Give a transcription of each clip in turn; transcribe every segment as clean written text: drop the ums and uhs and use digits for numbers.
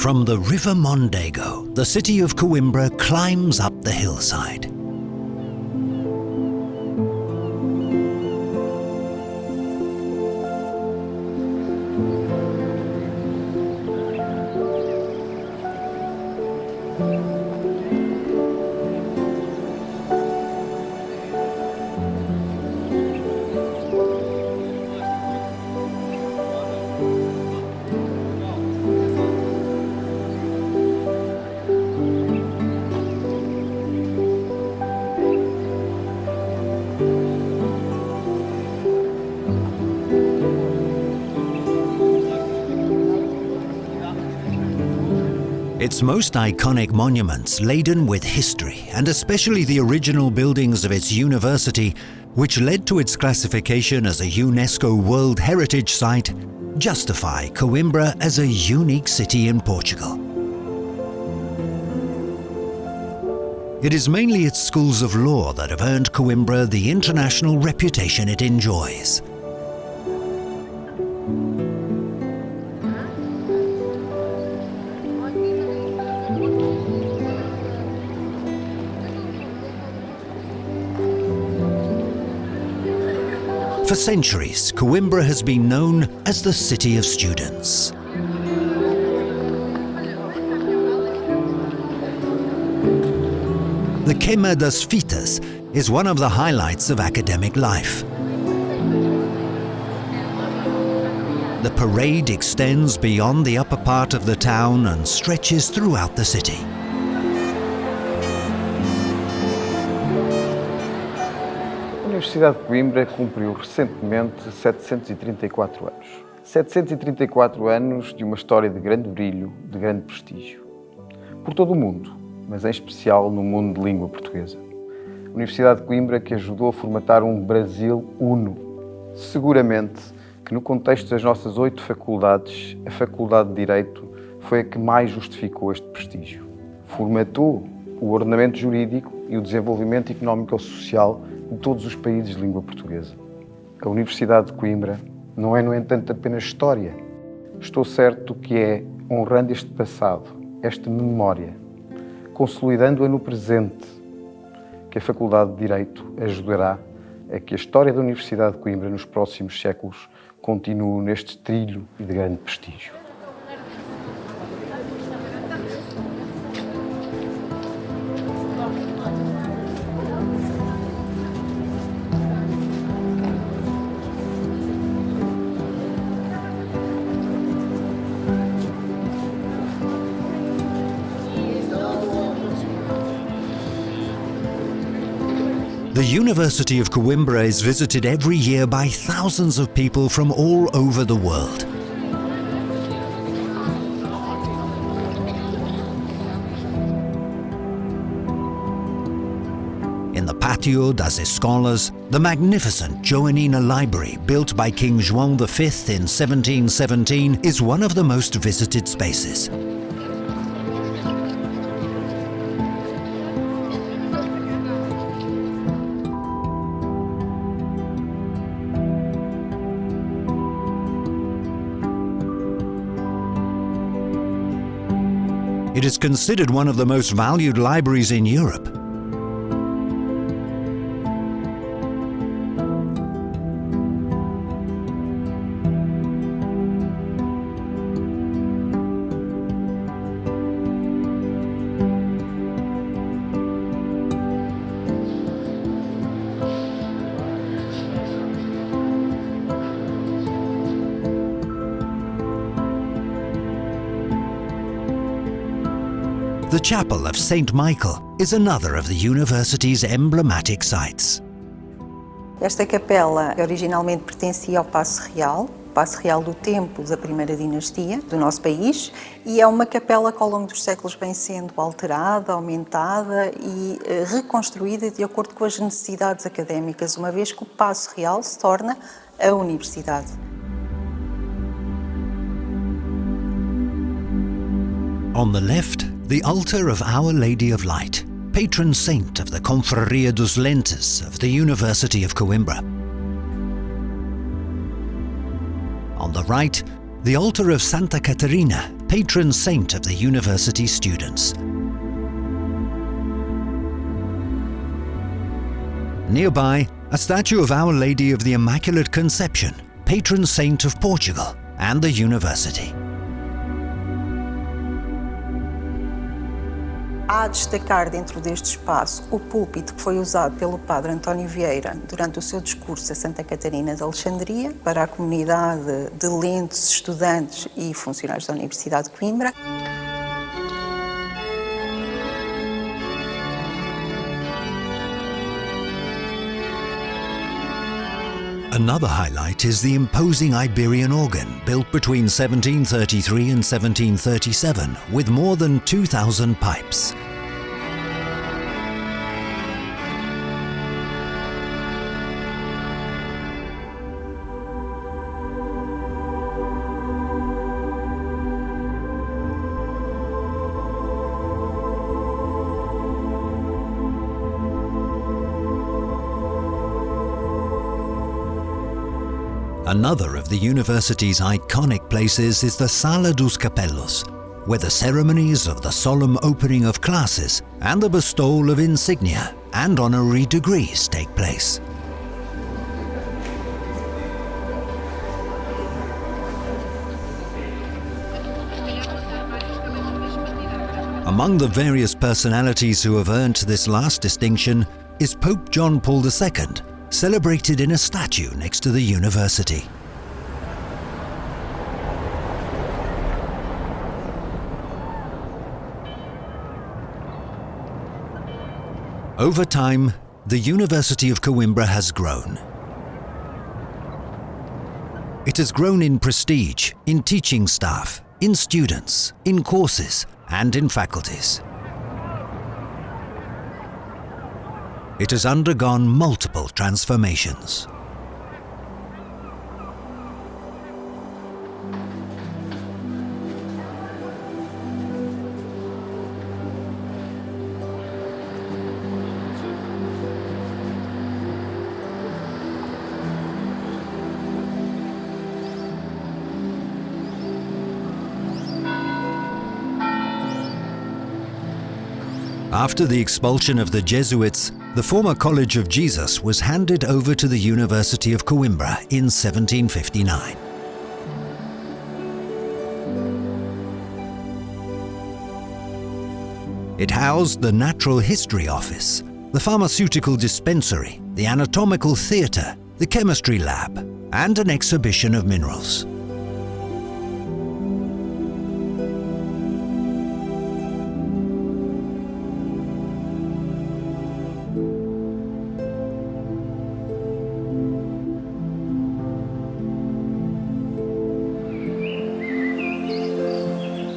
From the River Mondego, the city of Coimbra climbs up the hillside. Its most iconic monuments, laden with history, and especially the original buildings of its university, which led to its classification as a UNESCO World Heritage Site, justify Coimbra as a unique city in Portugal. It is mainly its schools of law that have earned Coimbra the international reputation it enjoys. For centuries, Coimbra has been known as the City of Students. The Queima das Fitas is one of the highlights of academic life. The parade extends beyond the upper part of the town and stretches throughout the city. A Universidade de Coimbra cumpriu recentemente 734 anos. 734 anos de uma história de grande brilho, de grande prestígio. Por todo o mundo, mas em especial no mundo de língua portuguesa. A Universidade de Coimbra que ajudou a formatar um Brasil uno. Seguramente que no contexto das nossas 8 faculdades, a Faculdade de Direito foi a que mais justificou este prestígio. Formatou o ordenamento jurídico e o desenvolvimento económico-social de todos os países de língua portuguesa. A Universidade de Coimbra não é, no entanto, apenas história. Estou certo que é honrando este passado, esta memória, consolidando-a no presente, que a Faculdade de Direito ajudará a que a história da Universidade de Coimbra nos próximos séculos continue neste trilho e de grande prestígio. The University of Coimbra is visited every year by thousands of people from all over the world. In the Patio das Escolas, the magnificent Joanina Library, built by King João V in 1717, is one of the most visited spaces. It is considered one of the most valued libraries in Europe. The Chapel of St. Michael is another of the university's emblematic sites. Esta capela originalmente pertencia ao Paço Real do tempo da primeira dinastia do nosso país, e é uma capela que ao longo dos séculos vem sendo alterada, aumentada e reconstruída de acordo com as necessidades académicas, uma vez que o Paço Real se torna a Universidade. On the left, the altar of Our Lady of Light, patron saint of the Confraria dos Lentes of the University of Coimbra. On the right, the altar of Santa Catarina, patron saint of the university students. Nearby, a statue of Our Lady of the Immaculate Conception, patron saint of Portugal and the university. Há a destacar dentro deste espaço o púlpito que foi usado pelo padre António Vieira durante o seu discurso a Santa Catarina de Alexandria para a comunidade de lentes, estudantes e funcionários da Universidade de Coimbra. Another highlight is the imposing Iberian organ built between 1733 and 1737 with more than 2,000 pipes. Another of the university's iconic places is the Sala dos Capelos, where the ceremonies of the solemn opening of classes and the bestowal of insignia and honorary degrees take place. Among the various personalities who have earned this last distinction is Pope John Paul II, celebrated in a statue next to the university. Over time, the University of Coimbra has grown. It has grown in prestige, in teaching staff, in students, in courses, and in faculties. It has undergone multiple transformations. After the expulsion of the Jesuits, the former College of Jesus was handed over to the University of Coimbra in 1759. It housed the Natural History Office, the Pharmaceutical Dispensary, the Anatomical Theatre, the Chemistry Lab, and an exhibition of minerals.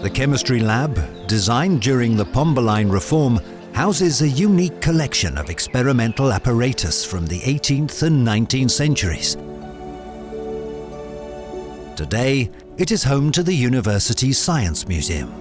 The Chemistry Lab, designed during the Pombaline Reform, houses a unique collection of experimental apparatus from the 18th and 19th centuries. Today, it is home to the university's Science Museum.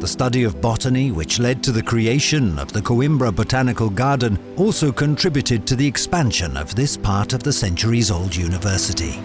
The study of botany, which led to the creation of the Coimbra Botanical Garden, also contributed to the expansion of this part of the centuries-old university.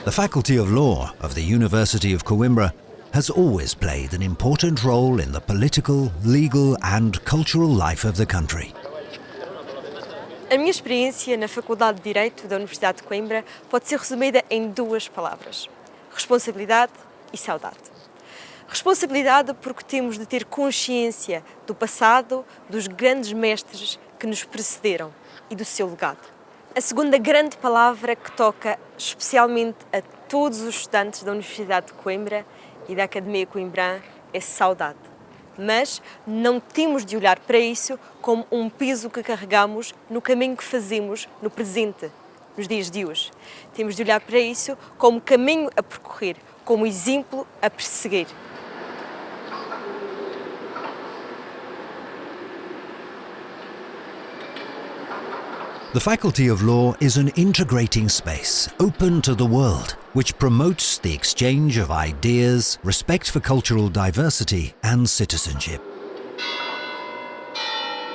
The Faculty of Law of the University of Coimbra has always played an important role in the political, legal and cultural life of the country. A minha experiência na Faculdade de Direito da Universidade de Coimbra pode ser resumida em duas palavras: responsabilidade e saudade. Responsabilidade porque temos de ter consciência do passado, dos grandes mestres que nos precederam e do seu legado. A segunda grande palavra que toca especialmente a todos os estudantes da Universidade de Coimbra e da Academia Coimbrã é saudade. Mas não temos de olhar para isso como um peso que carregamos no caminho que fazemos no presente, nos dias de hoje. Temos de olhar para isso como caminho a percorrer, como exemplo a perseguir. The Faculty of Law is an integrating space, open to the world, which promotes the exchange of ideas, respect for cultural diversity and citizenship.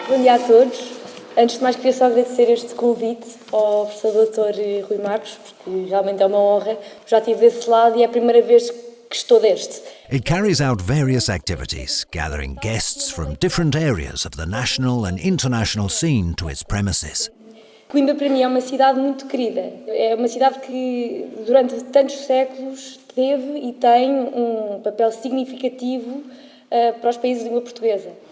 Bom dia a todos. Antes de mais, queria só agradecer este convite ao professor Dr. Rui Marcos, porque realmente é uma honra. Já estive desse lado e é a primeira vez que estou deste. It carries out various activities, gathering guests from different areas of the national and international scene to its premises. Coimbra, para mim, é uma cidade muito querida. É uma cidade que, durante tantos séculos, teve e tem um papel significativo para os países de língua portuguesa.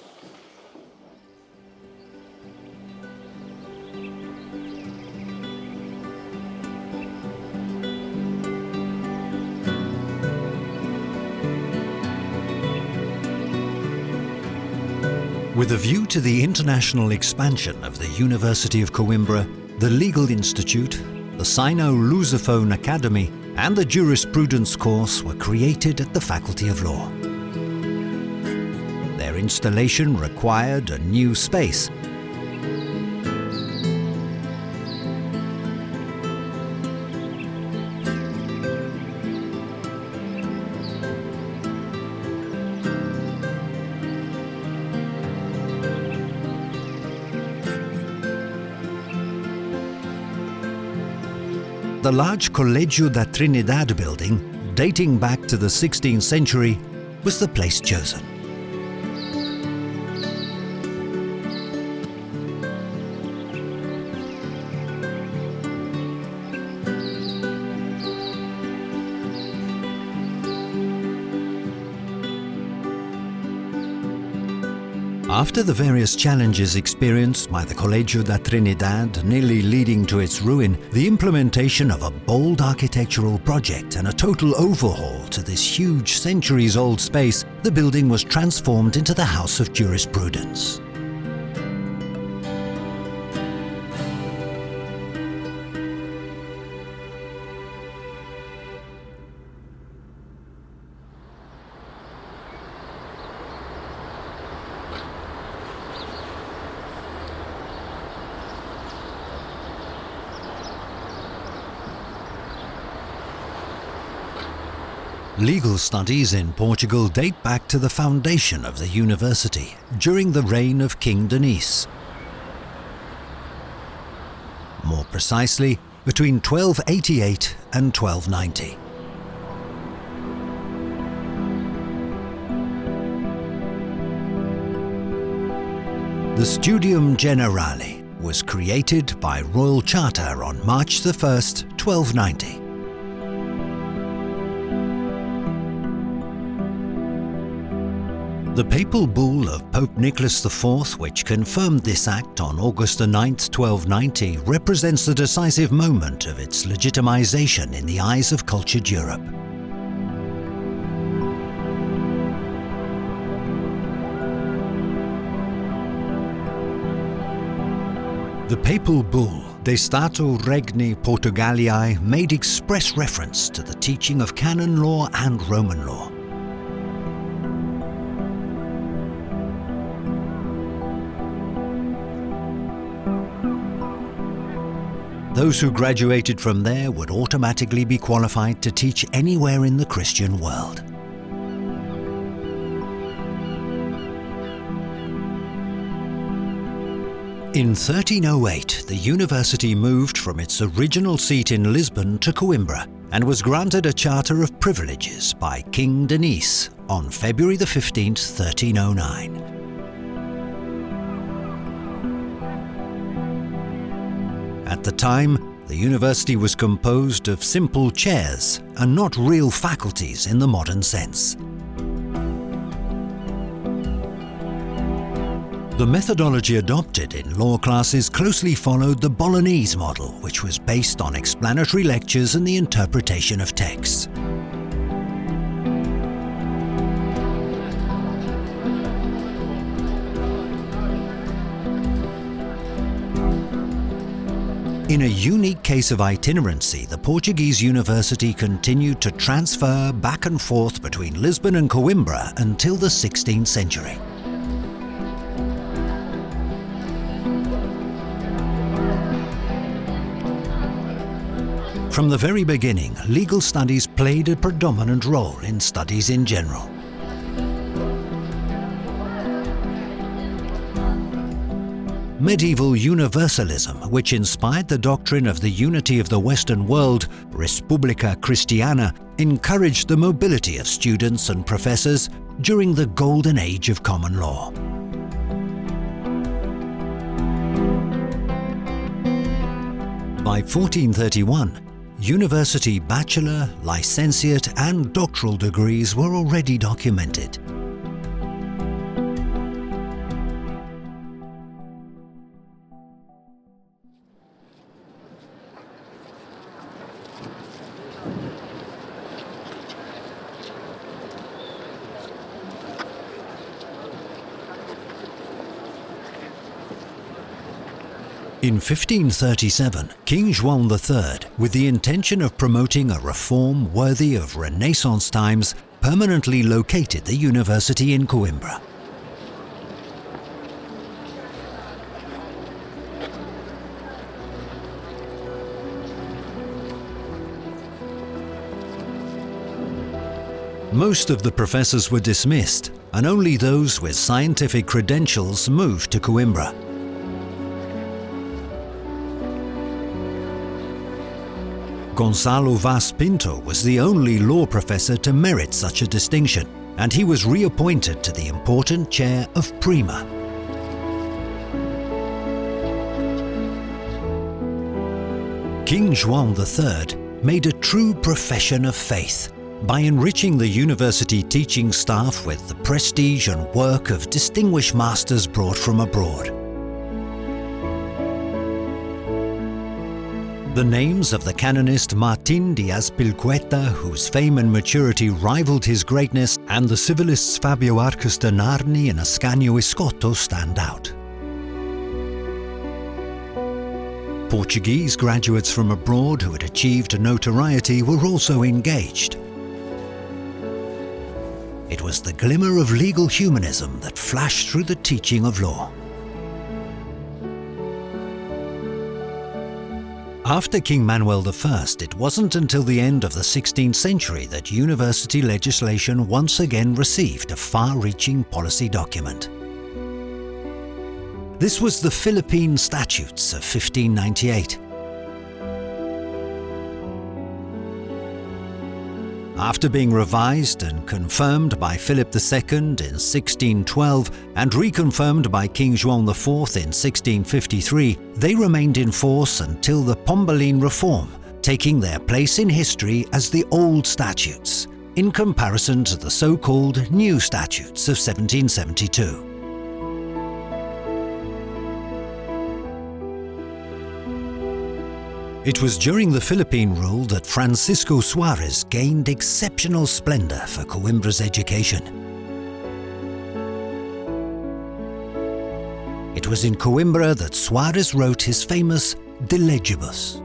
With a view to the international expansion of the University of Coimbra, the Legal Institute, the Sino-Lusophone Academy and the Jurisprudence course were created at the Faculty of Law. Their installation required a new space. The large Colegio da Trinidad building, dating back to the 16th century, was the place chosen. After the various challenges experienced by the Colegio da Trinidad, nearly leading to its ruin, the implementation of a bold architectural project and a total overhaul to this huge centuries-old space, the building was transformed into the House of Jurisprudence. Legal studies in Portugal date back to the foundation of the university during the reign of King Denis. More precisely, between 1288 and 1290. The Studium Generale was created by Royal Charter on March the 1st, 1290. The papal bull of Pope Nicholas IV, which confirmed this act on August 9, 1290, represents the decisive moment of its legitimization in the eyes of cultured Europe. The papal bull, De Statu Regni Portugaliae, made express reference to the teaching of canon law and Roman law. Those who graduated from there would automatically be qualified to teach anywhere in the Christian world. In 1308, the university moved from its original seat in Lisbon to Coimbra and was granted a charter of privileges by King Denis on February the 15th, 1309. At the time, the university was composed of simple chairs and not real faculties in the modern sense. The methodology adopted in law classes closely followed the Bolognese model, which was based on explanatory lectures and the interpretation of texts. In a unique case of itinerancy, the Portuguese university continued to transfer back and forth between Lisbon and Coimbra until the 16th century. From the very beginning, legal studies played a predominant role in studies in general. Medieval universalism, which inspired the doctrine of the unity of the Western world, Respublica Christiana, encouraged the mobility of students and professors during the golden age of common law. By 1431, university bachelor, licentiate and doctoral degrees were already documented. In 1537, King João III, with the intention of promoting a reform worthy of Renaissance times, permanently located the university in Coimbra. Most of the professors were dismissed, and only those with scientific credentials moved to Coimbra. Gonçalo Vaz Pinto was the only law professor to merit such a distinction, and he was reappointed to the important chair of Prima. King João III made a true profession of faith by enriching the university teaching staff with the prestige and work of distinguished masters brought from abroad. The names of the canonist Martín de Azpilicueta, whose fame and maturity rivaled his greatness, and the civilists Fábio Arcos de Narni and Ascanio Escoto stand out. Portuguese graduates from abroad who had achieved notoriety were also engaged. It was the glimmer of legal humanism that flashed through the teaching of law. After King Manuel I, it wasn't until the end of the 16th century that university legislation once again received a far-reaching policy document. This was the Philippine Statutes of 1598. After being revised and confirmed by Philip II in 1612 and reconfirmed by King João IV in 1653, they remained in force until the Pombaline Reform, taking their place in history as the Old Statutes, in comparison to the so-called New Statutes of 1772. It was during the Philippine rule that Francisco Suarez gained exceptional splendor for Coimbra's education. It was in Coimbra that Suarez wrote his famous De Legibus.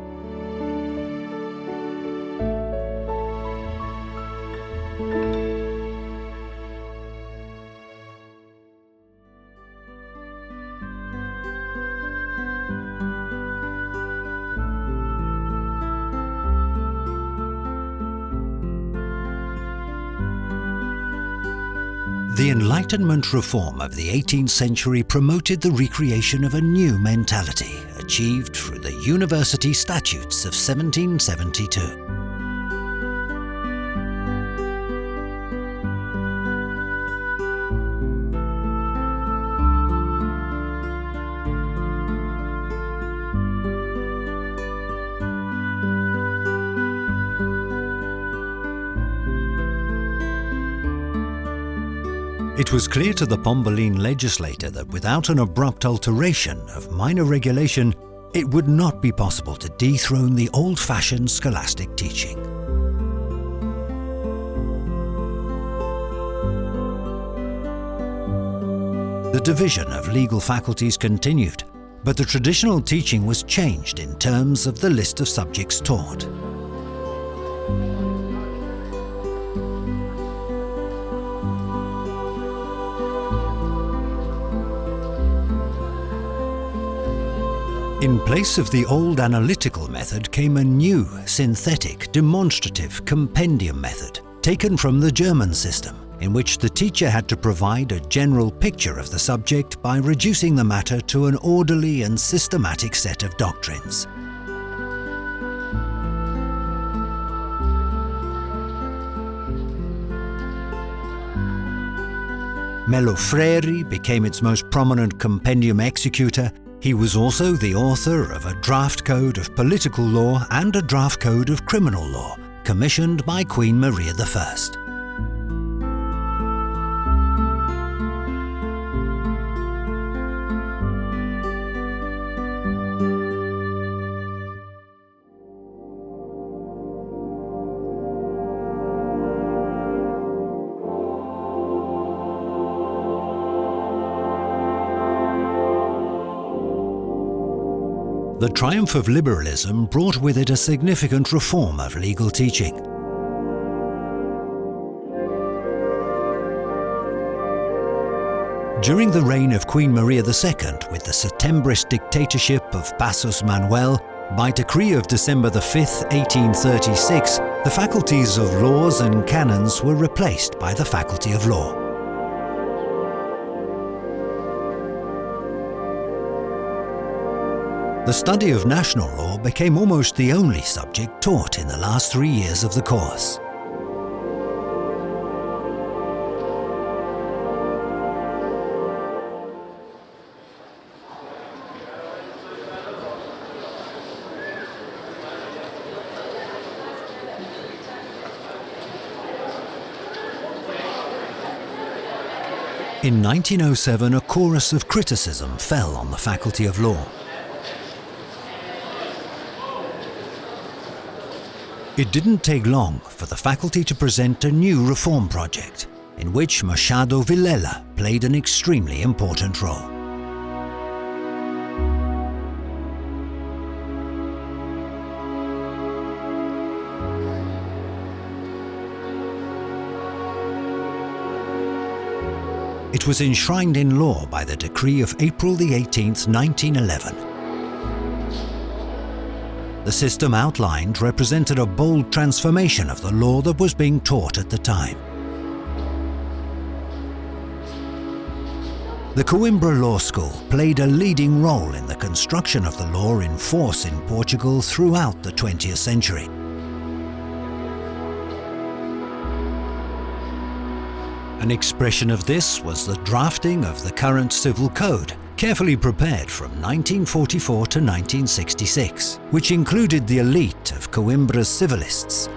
The Enlightenment reform of the 18th century promoted the recreation of a new mentality, achieved through the University Statutes of 1772. It was clear to the Pombaline legislator that without an abrupt alteration of minor regulation, it would not be possible to dethrone the old-fashioned scholastic teaching. The division of legal faculties continued, but the traditional teaching was changed in terms of the list of subjects taught. In place of the old analytical method came a new, synthetic, demonstrative compendium method, taken from the German system, in which the teacher had to provide a general picture of the subject by reducing the matter to an orderly and systematic set of doctrines. Melo Freire became its most prominent compendium executor. He was also the author of a draft code of political law and a draft code of criminal law, commissioned by Queen Maria I. The triumph of liberalism brought with it a significant reform of legal teaching. During the reign of Queen Maria II, with the Septembrist dictatorship of Passos Manuel, by decree of December 5, 1836, the faculties of laws and canons were replaced by the Faculty of Law. The study of national law became almost the only subject taught in the last 3 years of the course. In 1907, a chorus of criticism fell on the Faculty of Law. It didn't take long for the faculty to present a new reform project, in which Machado Villela played an extremely important role. It was enshrined in law by the decree of April 18, 1911. The system outlined represented a bold transformation of the law that was being taught at the time. The Coimbra Law School played a leading role in the construction of the law in force in Portugal throughout the 20th century. An expression of this was the drafting of the current civil code, carefully prepared from 1944 to 1966, which included the elite of Coimbra's civilists.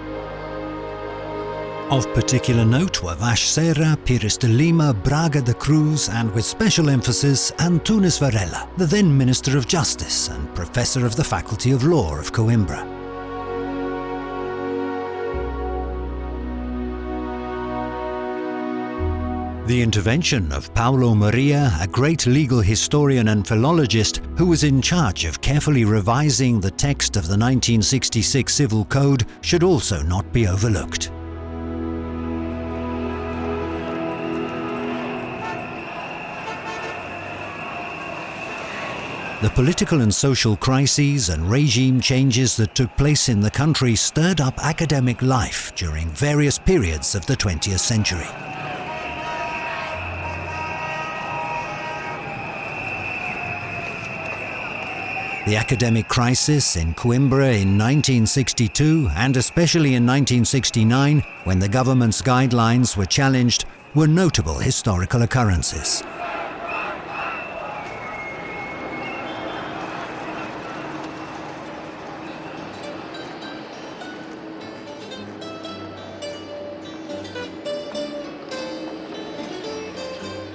Of particular note were Vaz Serra, Pires de Lima, Braga de Cruz, and with special emphasis, Antunes Varela, the then Minister of Justice and Professor of the Faculty of Law of Coimbra. The intervention of Paulo Maria, a great legal historian and philologist who was in charge of carefully revising the text of the 1966 Civil Code, should also not be overlooked. The political and social crises and regime changes that took place in the country stirred up academic life during various periods of the 20th century. The academic crisis in Coimbra in 1962, and especially in 1969, when the government's guidelines were challenged, were notable historical occurrences.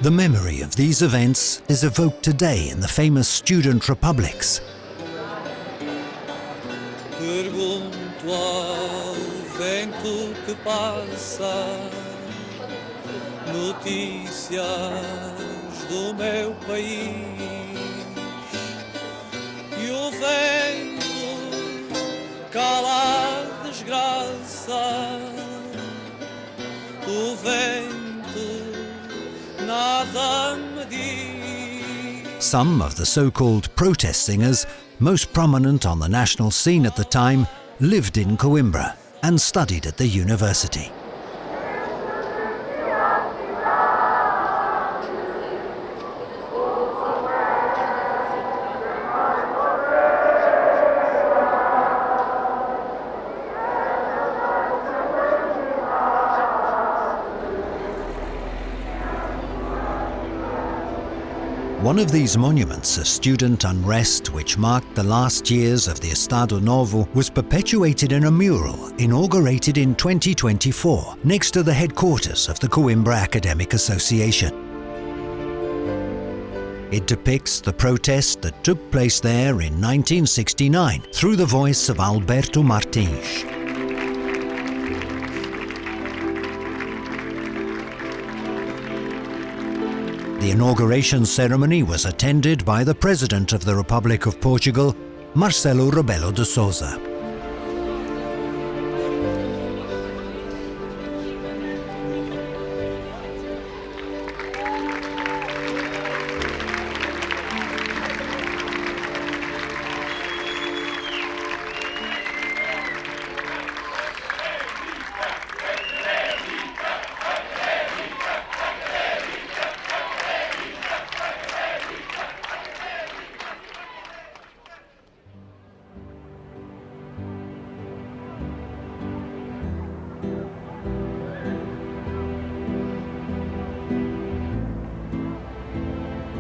The memory of these events is evoked today in the famous student republics. Pergunto ao vento que passa notícias do meu país. e o vento cala a desgraça. O vento nada me diz. Some of the so-called protest singers, most prominent on the national scene at the time, lived in Coimbra and studied at the university. One of these monuments of student unrest, which marked the last years of the Estado Novo, was perpetuated in a mural inaugurated in 2024 next to the headquarters of the Coimbra Academic Association. It depicts the protest that took place there in 1969 through the voice of Alberto Martins. The inauguration ceremony was attended by the President of the Republic of Portugal, Marcelo Rebelo de Sousa.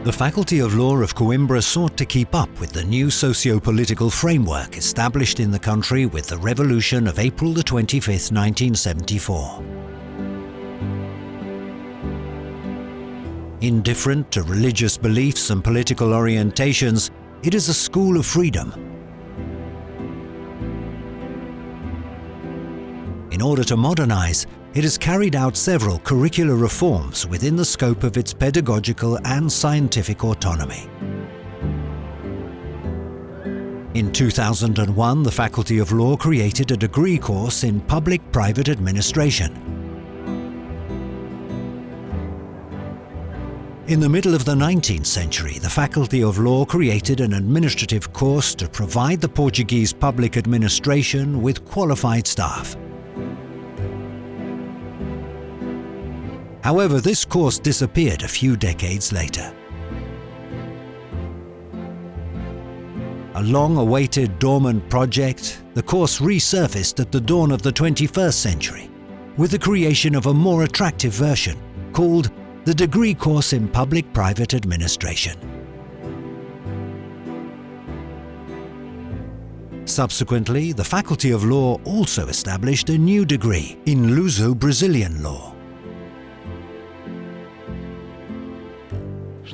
The Faculty of Law of Coimbra sought to keep up with the new socio-political framework established in the country with the revolution of April 25, 1974. Indifferent to religious beliefs and political orientations, it is a school of freedom. In order to modernize, it has carried out several curricular reforms within the scope of its pedagogical and scientific autonomy. In 2001, the Faculty of Law created a degree course in public-private administration. In the middle of the 19th century, the Faculty of Law created an administrative course to provide the Portuguese public administration with qualified staff. However, this course disappeared a few decades later. A long-awaited dormant project, the course resurfaced at the dawn of the 21st century with the creation of a more attractive version called the Degree Course in Public-Private Administration. Subsequently, the Faculty of Law also established a new degree in Luso-Brazilian law.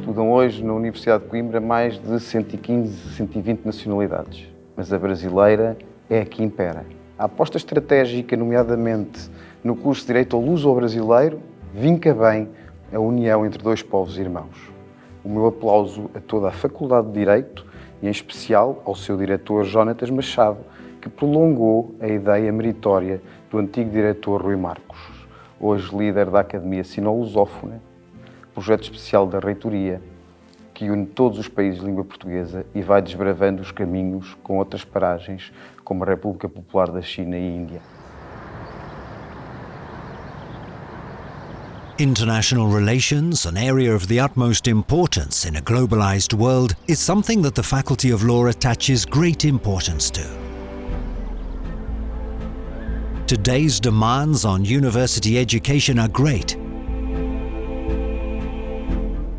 Estudam hoje na Universidade de Coimbra mais de 115, 120 nacionalidades, mas a brasileira é a que impera. A aposta estratégica, nomeadamente no curso de Direito ao Luso-Brasileiro, vinca bem a união entre dois povos irmãos. O meu aplauso a toda a Faculdade de Direito e, em especial, ao seu diretor Jonatas Machado, que prolongou a ideia meritória do antigo diretor Rui Marcos, hoje líder da Academia Sino-Lusófona, projeto especial da Reitoria, que une todos os países de língua portuguesa e vai desbravando os caminhos com outras paragens, como a República Popular da China e Índia. International relations, an area of the utmost importance in a globalized world, is something that the Faculty of Law attaches great importance to. Today's demands on university education are great.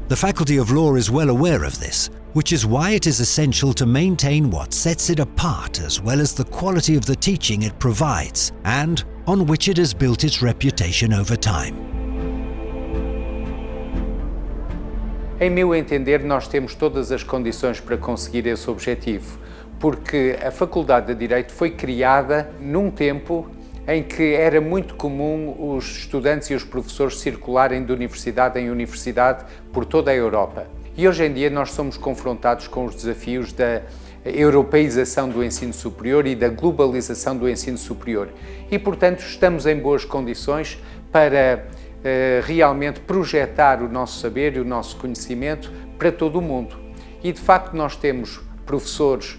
The Faculty of Law is well aware of this, which is why it is essential to maintain what sets it apart as well as the quality of the teaching it provides and on which it has built its reputation over time. Em meu entender, nós temos todas as condições para conseguir esse objetivo, porque a Faculdade de Direito foi criada num tempo em que era muito comum os estudantes e os professores circularem de universidade em universidade por toda a Europa. E hoje em dia nós somos confrontados com os desafios da europeização do ensino superior e da globalização do ensino superior. E, portanto, estamos em boas condições para realmente projetar o nosso saber e o nosso conhecimento para todo o mundo. E, de facto, nós temos professores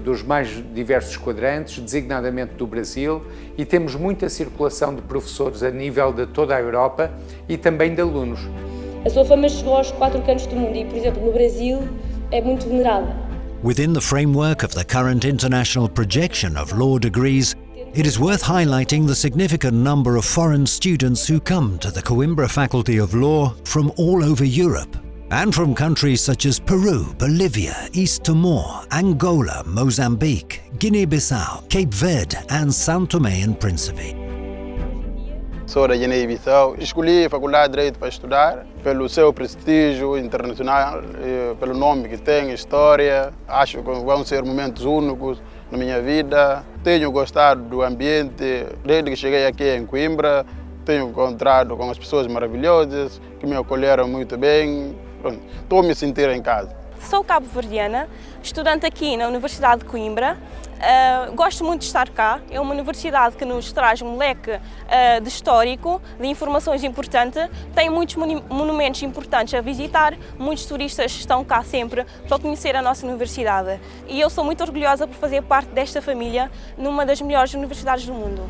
dos mais diversos quadrantes, designadamente do Brasil, e temos muita circulação de professores a nível de toda a Europa e também de alunos. A sua fama chegou aos 4 cantos do mundo e, por exemplo, no Brasil é muito venerada. Within the framework of the current international projection of law degrees, it is worth highlighting the significant number of foreign students who come to the Coimbra Faculty of Law from all over Europe, and from countries such as Peru, Bolivia, East Timor, Angola, Mozambique, Guiné-Bissau, Cape Verde and São Tomé and Príncipe. Sou da Guiné-Bissau. Escolhi a Faculdade de Direito para estudar, pelo seu prestígio internacional, pelo nome que tem, história. Acho que vão ser momentos únicos na minha vida. Tenho gostado do ambiente desde que cheguei aqui em Coimbra. Tenho encontrado com as pessoas maravilhosas que me acolheram muito bem. Estou a me sentir em casa. Sou cabo-verdiana, estudante aqui na Universidade de Coimbra. Gosto muito de estar cá. É uma universidade que nos traz um leque de histórico, de informações importantes. Tem muitos monumentos importantes a visitar. Muitos turistas estão cá sempre para conhecer a nossa universidade. E eu sou muito orgulhosa por fazer parte desta família numa das melhores universidades do mundo.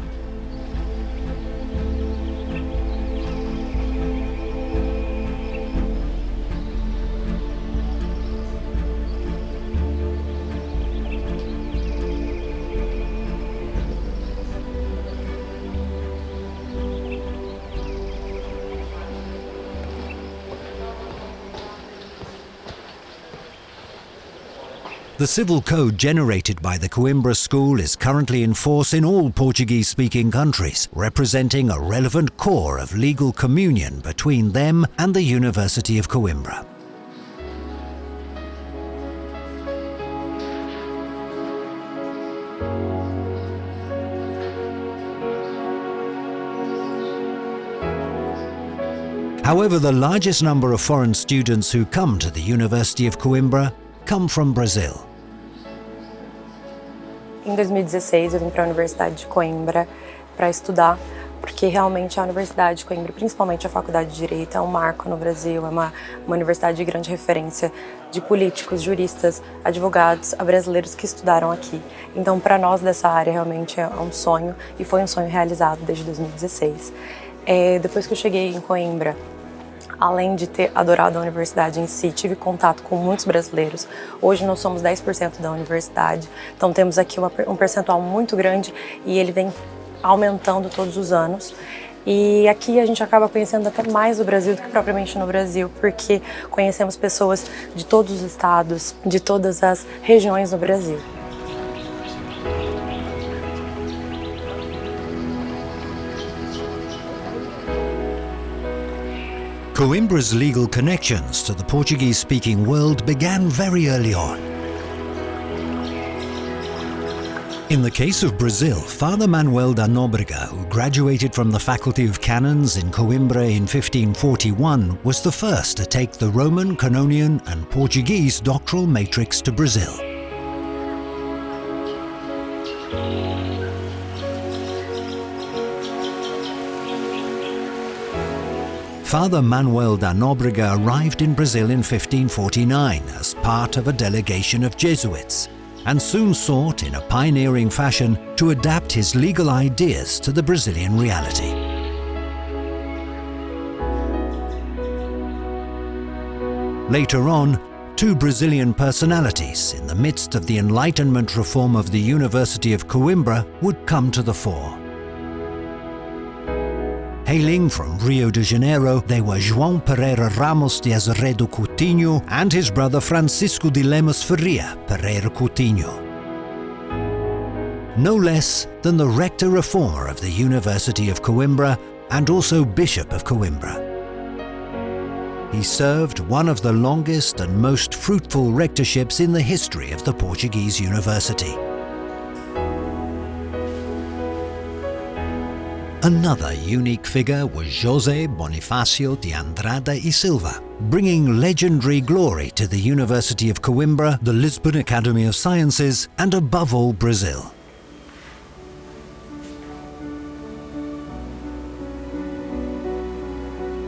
The civil code generated by the Coimbra School is currently in force in all Portuguese-speaking countries, representing a relevant core of legal communion between them and the University of Coimbra. However, the largest number of foreign students who come to the University of Coimbra come from Brazil. Em 2016 eu vim para a Universidade de Coimbra para estudar, porque realmente a Universidade de Coimbra, principalmente a Faculdade de Direito, é um marco no Brasil, é uma universidade de grande referência de políticos, juristas, advogados, brasileiros que estudaram aqui. Então, para nós dessa área, realmente é um sonho, e foi um sonho realizado desde 2016. Depois que eu cheguei em Coimbra, além de ter adorado a universidade em si, tive contato com muitos brasileiros. Hoje nós somos 10% da universidade, então temos aqui um percentual muito grande e ele vem aumentando todos os anos. E aqui a gente acaba conhecendo até mais o Brasil do que propriamente no Brasil, porque conhecemos pessoas de todos os estados, de todas as regiões do Brasil. Coimbra's legal connections to the Portuguese-speaking world began very early on. In the case of Brazil, Father Manuel da Nóbrega, who graduated from the Faculty of Canons in Coimbra in 1541, was the first to take the Roman, Canonian and Portuguese doctoral matrix to Brazil. Father Manuel da Nóbrega arrived in Brazil in 1549 as part of a delegation of Jesuits, and soon sought, in a pioneering fashion, to adapt his legal ideas to the Brazilian reality. Later on, two Brazilian personalities in the midst of the Enlightenment reform of the University of Coimbra would come to the fore. Hailing from Rio de Janeiro, they were João Pereira Ramos de Azeredo Coutinho and his brother Francisco de Lemos Faria Pereira Coutinho. No less than the rector-reformer of the University of Coimbra and also Bishop of Coimbra. He served one of the longest and most fruitful rectorships in the history of the Portuguese university. Another unique figure was José Bonifácio de Andrade e Silva, bringing legendary glory to the University of Coimbra, the Lisbon Academy of Sciences, and above all, Brazil.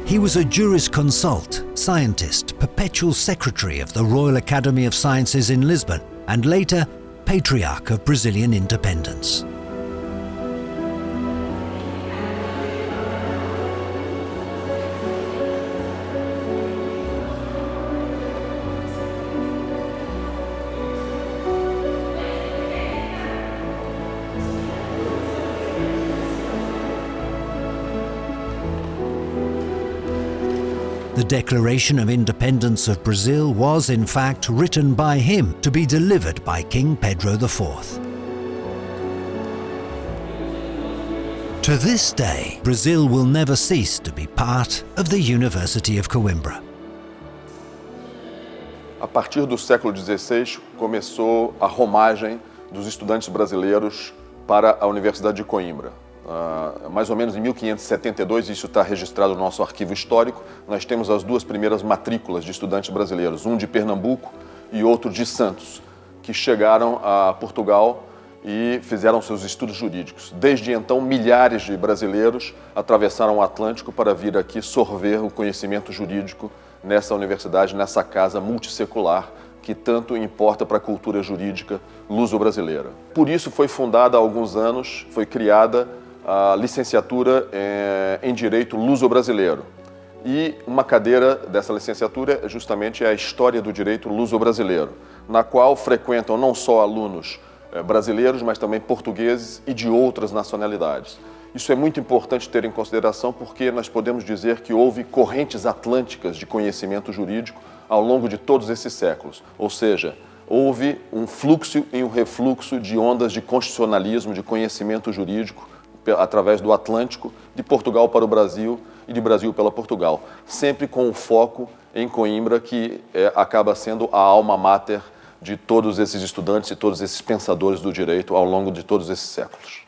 He was a jurisconsult, scientist, perpetual secretary of the Royal Academy of Sciences in Lisbon, and later, patriarch of Brazilian independence. The Declaration of Independence of Brazil was, in fact, written by him to be delivered by King Pedro IV. To this day, Brazil will never cease to be part of the University of Coimbra. A partir do século XVI, começou a romagem dos estudantes brasileiros para a Universidade de Coimbra. Mais ou menos em 1572, isso está registrado no nosso arquivo histórico, nós temos as duas primeiras matrículas de estudantes brasileiros, um de Pernambuco e outro de Santos, que chegaram a Portugal e fizeram seus estudos jurídicos. Desde então, milhares de brasileiros atravessaram o Atlântico para vir aqui sorver o conhecimento jurídico nessa universidade, nessa casa multissecular, que tanto importa para a cultura jurídica luso-brasileira. Por isso foi fundada há alguns anos, foi criada a licenciatura em Direito Luso-Brasileiro. E uma cadeira dessa licenciatura justamente é a História do Direito Luso-Brasileiro, na qual frequentam não só alunos brasileiros, mas também portugueses e de outras nacionalidades. Isso é muito importante ter em consideração porque nós podemos dizer que houve correntes atlânticas de conhecimento jurídico ao longo de todos esses séculos, ou seja, houve um fluxo e um refluxo de ondas de constitucionalismo, de conhecimento jurídico, através do Atlântico, de Portugal para o Brasil e de Brasil para Portugal, sempre com o foco em Coimbra, que acaba sendo a alma mater de todos esses estudantes e todos esses pensadores do direito ao longo de todos esses séculos.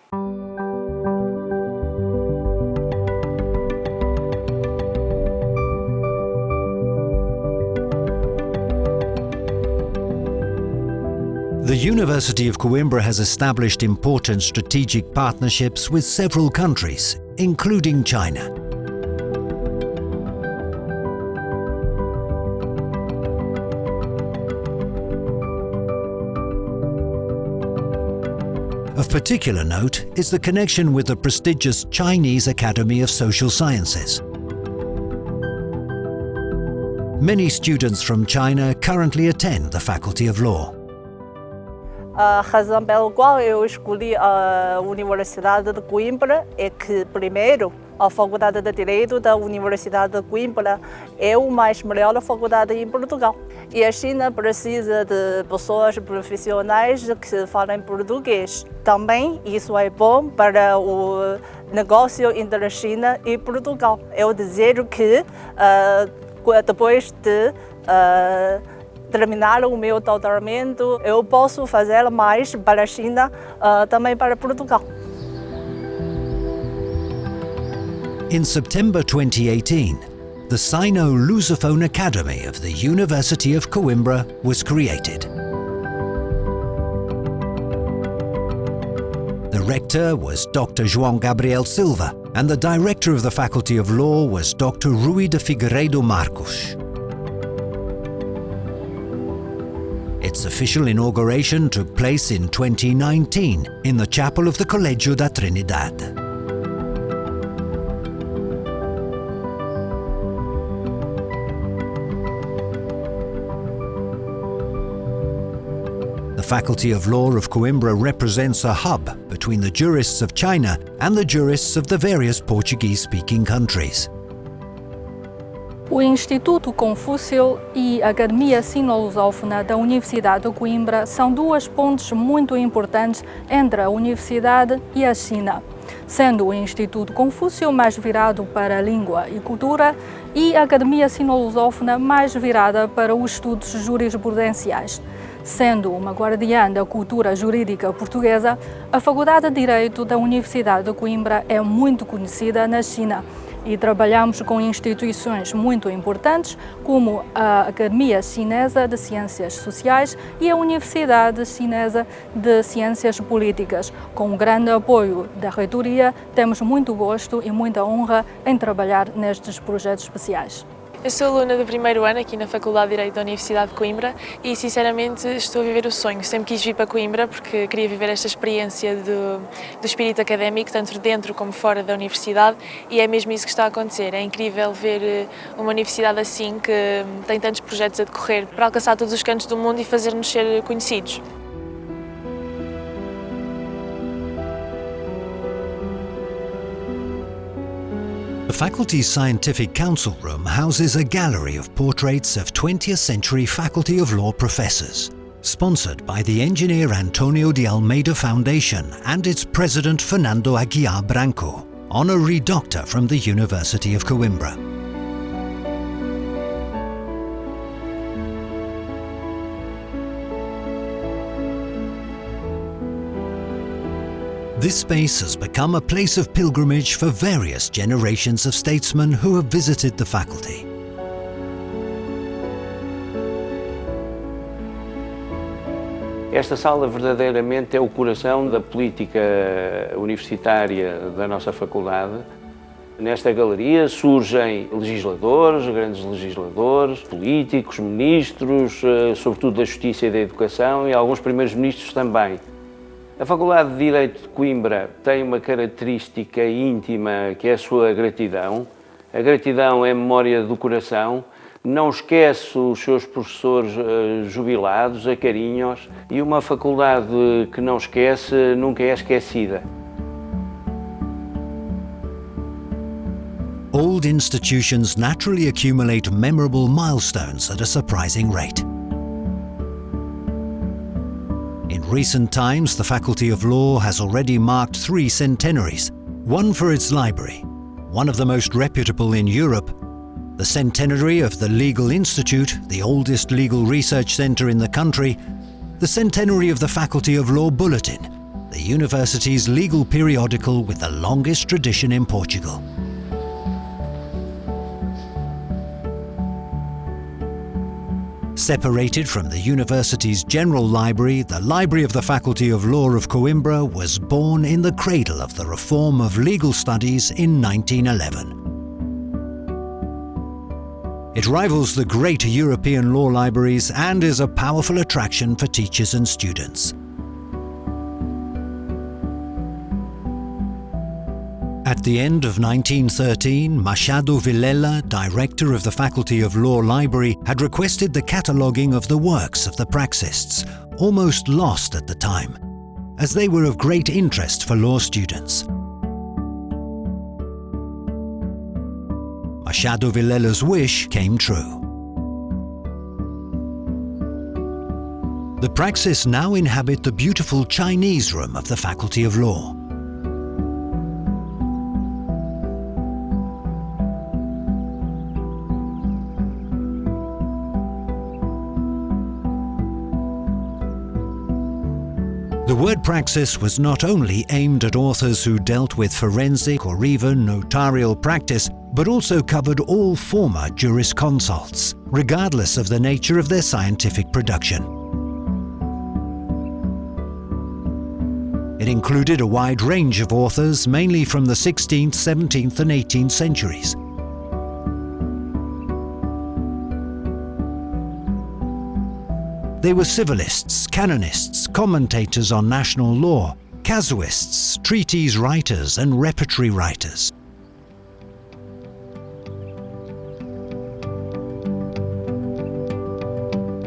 The University of Coimbra has established important strategic partnerships with several countries, including China. Of particular note is the connection with the prestigious Chinese Academy of Social Sciences. Many students from China currently attend the Faculty of Law. A razão pela qual eu escolhi a Universidade de Coimbra é que, primeiro, a Faculdade de Direito da Universidade de Coimbra é a melhor faculdade em Portugal. E a China precisa de pessoas profissionais que falem português. Também isso é bom para o negócio entre a China e Portugal. Eu dizer que depois de terminar o meu doutoramento, eu posso fazer mais para a China, também para Portugal. In September 2018, the Sino-Lusophone Academy of the University of Coimbra was created. The rector was Dr. João Gabriel Silva, and the director of the Faculty of Law was Dr. Rui de Figueiredo Marcos. Its official inauguration took place in 2019 in the chapel of the Colégio da Trinidade. The Faculty of Law of Coimbra represents a hub between the jurists of China and the jurists of the various Portuguese-speaking countries. O Instituto Confúcio e a Academia Sino-Lusófona da Universidade de Coimbra são duas pontes muito importantes entre a Universidade e a China, sendo o Instituto Confúcio mais virado para a língua e cultura e a Academia Sino-Lusófona mais virada para os estudos jurisprudenciais. Sendo uma guardiã da cultura jurídica portuguesa, a Faculdade de Direito da Universidade de Coimbra é muito conhecida na China e trabalhamos com instituições muito importantes como a Academia Chinesa de Ciências Sociais e a Universidade Chinesa de Ciências Políticas. Com o grande apoio da reitoria, temos muito gosto e muita honra em trabalhar nestes projetos especiais. Eu sou aluna do primeiro ano aqui na Faculdade de Direito da Universidade de Coimbra e, sinceramente, estou a viver o sonho. Sempre quis vir para Coimbra porque queria viver esta experiência do espírito académico, tanto dentro como fora da universidade, e é mesmo isso que está a acontecer. É incrível ver uma universidade assim, que tem tantos projetos a decorrer para alcançar todos os cantos do mundo e fazer-nos ser conhecidos. The faculty's Scientific Council Room houses a gallery of portraits of 20th century Faculty of Law professors, sponsored by the engineer Antonio de Almeida Foundation and its president Fernando Aguiar Branco, honorary doctor from the University of Coimbra. This space has become a place of pilgrimage for various generations of statesmen who have visited the faculty. Esta sala verdadeiramente é o coração da política universitária da nossa faculdade. Nesta galeria surgem legisladores, grandes legisladores, políticos, ministros, sobretudo da Justiça e da Educação, e alguns primeiros ministros também. A Faculdade de Direito de Coimbra tem uma característica íntima que é a sua gratidão. A gratidão é a memória do coração, não esquece os seus professores jubilados, acarinha-os, e uma faculdade que não esquece nunca é esquecida. Old institutions naturally accumulate memorable milestones at a surprising rate. In recent times, the Faculty of Law has already marked 3 centenaries, one for its library, one of the most reputable in Europe, the centenary of the Legal Institute, the oldest legal research centre in the country, the centenary of the Faculty of Law Bulletin, the university's legal periodical with the longest tradition in Portugal. Separated from the university's general library, the Library of the Faculty of Law of Coimbra was born in the cradle of the reform of legal studies in 1911. It rivals the great European law libraries and is a powerful attraction for teachers and students. At the end of 1913, Machado Villela, director of the Faculty of Law Library, had requested the cataloguing of the works of the praxists, almost lost at the time, as they were of great interest for law students. Machado Villella's wish came true. The praxis now inhabit the beautiful Chinese room of the Faculty of Law. The word praxis was not only aimed at authors who dealt with forensic or even notarial practice, but also covered all former jurisconsults, regardless of the nature of their scientific production. It included a wide range of authors, mainly from the 16th, 17th and 18th centuries. They were civilists, canonists, commentators on national law, casuists, treatise writers and repertory writers.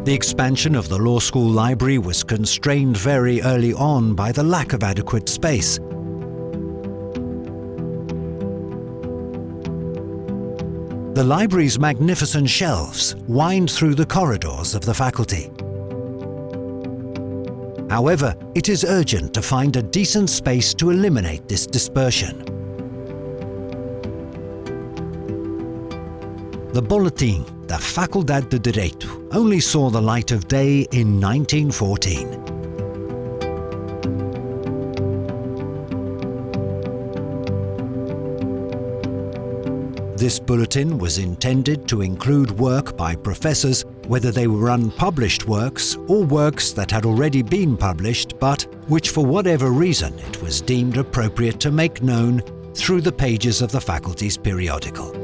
The expansion of the law school library was constrained very early on by the lack of adequate space. The library's magnificent shelves wind through the corridors of the faculty. However, it is urgent to find a decent space to eliminate this dispersion. The Boletim da Faculdade de Direito, only saw the light of day in 1914. This bulletin was intended to include work by professors, whether they were unpublished works or works that had already been published but which for whatever reason it was deemed appropriate to make known through the pages of the faculty's periodical.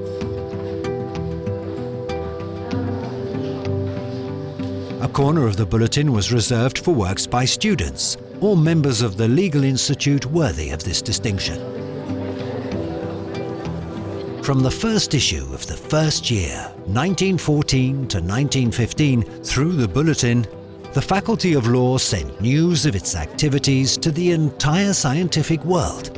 A corner of the bulletin was reserved for works by students or members of the legal institute worthy of this distinction. From the first issue of the first year, 1914 to 1915, through the bulletin, the Faculty of Law sent news of its activities to the entire scientific world.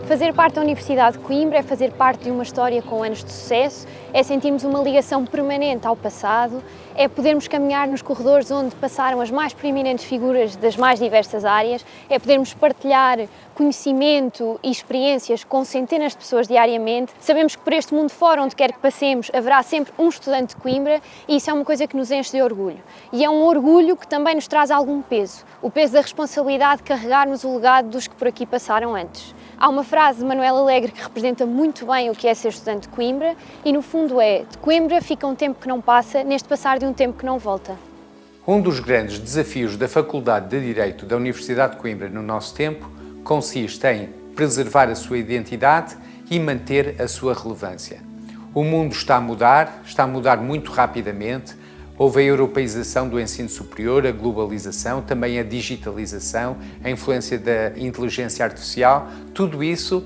Fazer parte da Universidade de Coimbra é fazer parte de uma história com anos de sucesso, é sentirmos uma ligação permanente ao passado, é podermos caminhar nos corredores onde passaram as mais preeminentes figuras das mais diversas áreas, é podermos partilhar conhecimento e experiências com centenas de pessoas diariamente. Sabemos que por este mundo fora, onde quer que passemos, haverá sempre um estudante de Coimbra e isso é uma coisa que nos enche de orgulho. E é um orgulho que também nos traz algum peso, o peso da responsabilidade de carregarmos o legado dos que por aqui passaram antes. Há uma frase de Manuel Alegre que representa muito bem o que é ser estudante de Coimbra e, no fundo, é: de Coimbra fica um tempo que não passa, neste passar de um tempo que não volta. Um dos grandes desafios da Faculdade de Direito da Universidade de Coimbra no nosso tempo consiste em preservar a sua identidade e manter a sua relevância. O mundo está a mudar muito rapidamente. Houve a europeização do ensino superior, a globalização, também a digitalização, a influência da inteligência artificial. Tudo isso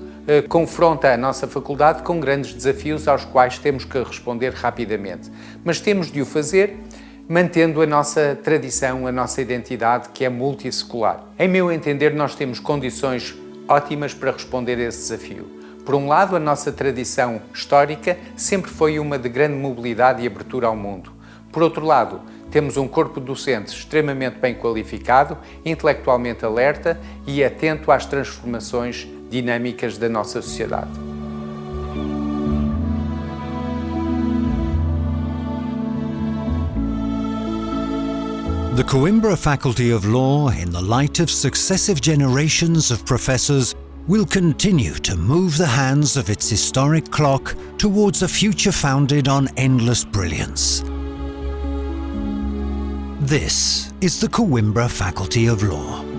confronta a nossa faculdade com grandes desafios aos quais temos que responder rapidamente. Mas temos de o fazer mantendo a nossa tradição, a nossa identidade, que é multissecular. Em meu entender, nós temos condições ótimas para responder a esse desafio. Por um lado, a nossa tradição histórica sempre foi uma de grande mobilidade e abertura ao mundo. Por outro lado, temos um corpo docente extremamente bem qualificado, intelectualmente alerta e atento às transformações dinâmicas da nossa sociedade. The Coimbra Faculty of Law, in the light of successive generations of professors, will continue to move the hands of its historic clock towards a future founded on endless brilliance. This is the Coimbra Faculty of Law.